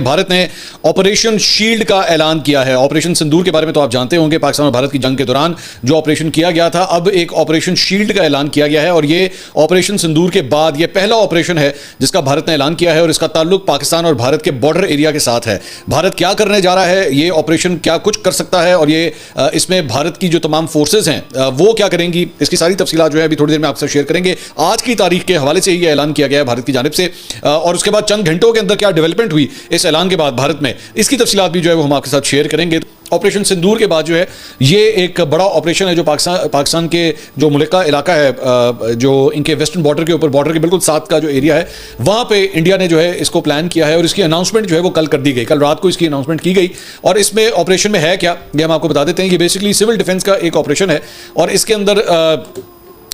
भारत ने operation shield का ऐलान किया है। ऑपरेशन सिंदूर के बारे में तो आप जानते होंगे, पाकिस्तान और भारत की जंग के दौरान जो ऑपरेशन किया गया था, अब एक ऑपरेशन शील्ड का ऐलान किया गया है और ये ऑपरेशन सिंदूर के बाद ये पहला ऑपरेशन है जिसका भारत ने ऐलान किया है और इसका ताल्लुक पाकिस्तान और भारत के बॉर्डर एरिया के साथ है। भारत क्या करने जा रहा है, ये ऑपरेशन क्या कुछ कर सकता है और ये इसमें भारत की जो तमाम फोर्सेज हैं वो क्या करेंगी, इसकी सारी तफसीलात जो है अभी थोड़ी देर में आपसे शेयर करेंगे। आज की तारीख के हवाले से ही ये ऐलान किया गया है भारत की जानिब से और उसके बाद चंद घंटों के अंदर क्या डेवलपमेंट हुई इस ऐलान के बाद भारत में, इसकी तफसीलात भी जो है वो हम आपके साथ शेयर करेंगे। ऑपरेशन सिंदूर के बाद जो है ये एक बड़ा ऑपरेशन है जो पाकिस्तान के जो मुल्का इलाका है, जो इनके वेस्टर्न बॉर्डर के ऊपर, बॉर्डर के बिल्कुल साथ का जो एरिया है, वहाँ पे इंडिया ने जो है इसको प्लान किया है और इसकी अनाउंसमेंट जो है वो कल कर दी गई। कल रात को इसकी अनाउंसमेंट की गई और इसमें ऑपरेशन में है क्या ये हम आपको बता देते हैं। ये बेसिकली सिविल डिफेंस का एक ऑपरेशन है और इसके अंदर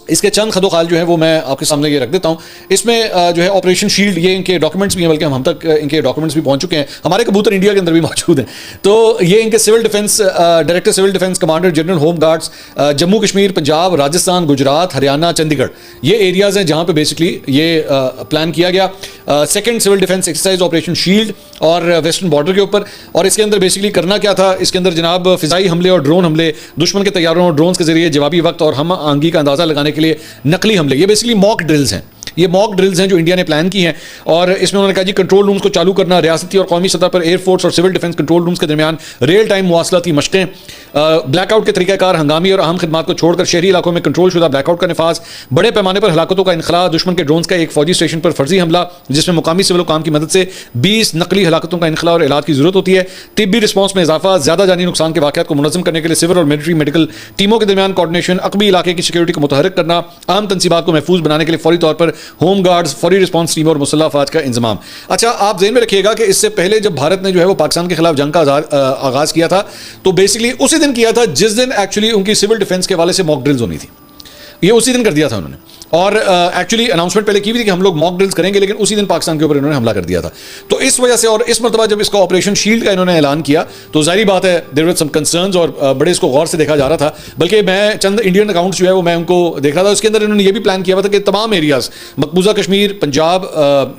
इसके चंद खदोखाल जो है वो मैं आपके सामने ये रख देता हूँ। इसमें जो है ऑपरेशन शील्ड, ये इनके डॉक्यूमेंट्स भी हैं, बल्कि हम तक इनके डॉक्यूमेंट्स भी पहुँच चुके हैं, हमारे कबूतर इंडिया के अंदर भी मौजूद हैं। तो ये इनके civil defence director civil defence commander general home guards Jammu Kashmir, Punjab, Rajasthan, Gujarat, Haryana, Chandigarh, ये एरियाज़ हैं जहाँ पर बेसिकली ये प्लान किया गया। Second civil defence exercise operation shield और वेस्टर्न बॉर्डर के ऊपर, और इसके अंदर बेसिकली करना क्या था, इसके अंदर जनाब फिजाई हमले और ड्रोन हमले, दुश्मन के तैयारों और ड्रोन्स के जरिए जवाबी वक्त और हम आंगी का अंदाजा लगाने के लिए नकली हमले, ये बेसिकली मॉक ड्रिल्स हैं। ये मॉक ड्रिल्स हैं जो इंडिया ने प्लान की हैं और इसमें उन्होंने कहा जी कंट्रोल रूम्स को चालू करना, रियासती और कौमी सतह पर एयरफोर्स और सिविल डिफेंस कंट्रोल रूम्स के दरमियान रियल टाइम मुवासलाती मशकें, ब्लैकआउट के तरीक़ाकार, हंगामी और अहम खदमात को छोड़कर शहरी इलाकों में कंट्रोल शुदा ब्लैकआउट का नफाज, बड़े पैमाने पर हलाकतों का इनखला, दुश्मन के ड्रोन्स का एक फौजी स्टेशन पर फर्जी हमला जिसमें मुकामी सिविल काम की मदद से 20 नकली हलाकतों का इनखला और इलाज की जरूरत होती है। तिब्बी रिस्पॉन्स में इजाफा, ज्यादा जानी नुकसान के वाक़यात को मुनज़्ज़म करने के लिए सिविल और मिलिट्री मेडिकल टीमों के दरमियान कोऑर्डिनेशन, अक़बी इलाके की सिक्योरिटी को मुतहर्रिक करना, आम तनसीबात को महफूज बनाने के लिए फौरी तौर पर होम गार्ड्स, फौरी रिस्पॉन्स टीम और मुसल्लह अफवाज का इंतजाम। अच्छा, आप ज़हन में रखिएगा कि इससे पहले जब भारत ने जो है वो पाकिस्तान के खिलाफ जंग का आगाज किया था तो बेसिकली उसी दिन किया था जिस दिन एक्चुअली उनकी सिविल डिफेंस के हवाले से मॉक ड्रिल्स होनी थी। ये उसी दिन कर दिया था उन्होंने और एक्चुअली अनाउंसमेंट पहले की हुई थी कि हम लोग मॉक ड्रिल्स करेंगे, लेकिन उसी दिन पाकिस्तान के ऊपर इन्होंने हमला कर दिया था। तो इस वजह से और इस मरतबा जब इसका ऑपरेशन शील्ड का इन्होंने ऐलान किया तो जाहिर बात है देयर वर सम कंसर्न्स और बड़े इसको गौर से देखा जा रहा था। बल्कि मैं चंद इंडियन अकाउंट्स जो है वो मैं उनको देख रहा था, उसके अंदर इन्होंने ये भी प्लान किया हुआ था कि तमाम एरियाज़, मकबूजा कश्मीर, पंजाब,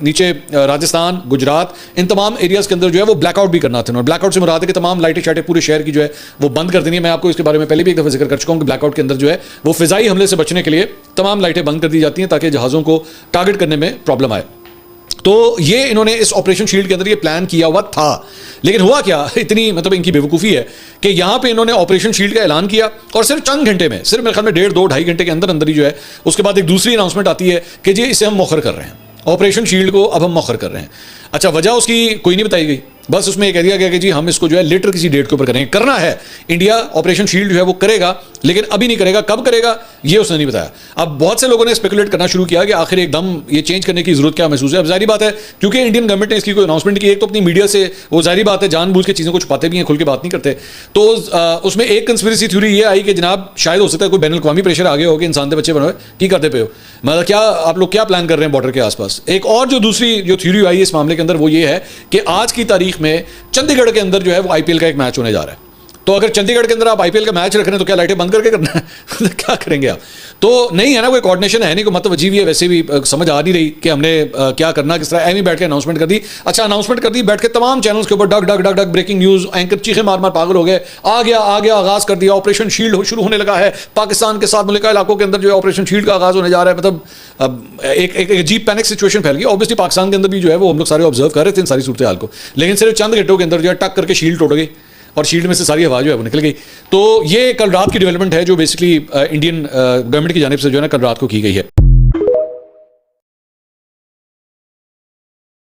नीचे राजस्थान, गुजरात, इन तमाम एरियाज़ के अंदर जो है वो ब्लैकआउट भी करना था। और ब्लैकआउट से मुराद है कि तमाम लाइटें शाइटें पूरे शहर की जो है वो बंद कर देनी है। मैं आपको इसके बारे में पहले भी एक दफ़ा जिक्र कर चुका हूँ कि ब्लैकआउट के अंदर जो है वो फिजाई हमले से बचने के लिए तमाम लाइटें बंद कर दी जाती हैं ताकि जहाज़ों को टारगेट करने में प्रॉब्लम आए। तो ये इन्होंने इस ऑपरेशन शील्ड के अंदर ये प्लान किया हुआ था, लेकिन हुआ क्या, इतनी मतलब इनकी बेवकूफ़ी है कि यहाँ पे इन्होंने ऑपरेशन शील्ड का ऐलान किया और सिर्फ चंद घंटे में, सिर्फ मेरे ख्याल में 1.5, 2, 2.5 घंटे के अंदर अंदर ही जो है उसके बाद एक दूसरी अनाउंसमेंट आती है कि जी इसे हम मौखर कर रहे हैं, ऑपरेशन शील्ड को अब हम मौखर कर रहे हैं। अच्छा, वजह उसकी कोई नहीं बताई गई, बस उसमें कह दिया गया कि जी हम इसको जो है लेटर किसी डेट के ऊपर करेंगे। करना है, इंडिया ऑपरेशन शील्ड जो है वो करेगा, लेकिन अभी नहीं करेगा, कब करेगा ये उसने नहीं बताया। अब बहुत से लोगों ने स्पेकुलेट करना शुरू किया कि आखिर एकदम ये चेंज करने की जरूरत क्या महसूस है। अब जाहिर बात है क्योंकि इंडियन गवर्नमेंट ने इसकी कोई अनाउंसमेंट की, एक तो अपनी मीडिया से वो जाहिर बात है जानबूझ के चीज़ों को छुपाते भी हैं, खुल के बात नहीं करते। तो उसमें एक कंस्पिरेसी थ्योरी ये आई कि जनाब शायद हो सकता है कोई बैनुल अक़वामी प्रेशर आ गया हो कि इंसान के बच्चे बने की करते पे हो, मतलब क्या आप लोग क्या प्लान कर रहे हैं बॉर्डर के आसपास। एक और जो दूसरी जो थ्योरी आई इस मामले के अंदर वो ये है कि आज की तारीख में चंडीगढ़ के अंदर जो है वो आईपीएल का एक मैच होने जा रहा है। तो अगर चंडीगढ़ के अंदर आप आईपीएल का मैच रख रहे हैं तो क्या लाइटें बंद करके करना है क्या करेंगे आप? तो नहीं है ना, कोई कोऑर्डिनेशन है नहीं, कोई मतलब अजीब है, वैसे भी समझ आ नहीं रही कि हमने क्या करना किस तरह। एम बैठ के अनाउंसमेंट कर दी। अच्छा, अनाउंसमेंट कर दी, बैठ के तमाम चैनल्स के ऊपर डग डग डग डग ब्रेकिंग न्यूज़, एंकर चीखे मार मार पागल हो गए, आ गया आगाज कर दिया, ऑपरेशन शील्ड शुरू होने लगा है, पाकिस्तान के साथ मुल्का इलाकों के अंदर जो है ऑपरेशन शील्ड का आगाज होने जा रहा है। मतलब अब एक अजीब पैनिक सिचुएशन फैल गई। ऑब्वियसली पाकिस्तान के अंदर भी जो है वो हम लोग सारे ऑब्जर्व कर रहे थे इन सारी सूरत हाल को, लेकिन सिर्फ चंद घंटों के अंदर जो है टक करके शील्ड टूट गई और शील्ड में से सारी हवा जो है वो निकल गई। तो ये कल रात की डेवलपमेंट है जो बेसिकली इंडियन गवर्नमेंट की जानिब से जो है ना कल रात को की गई है।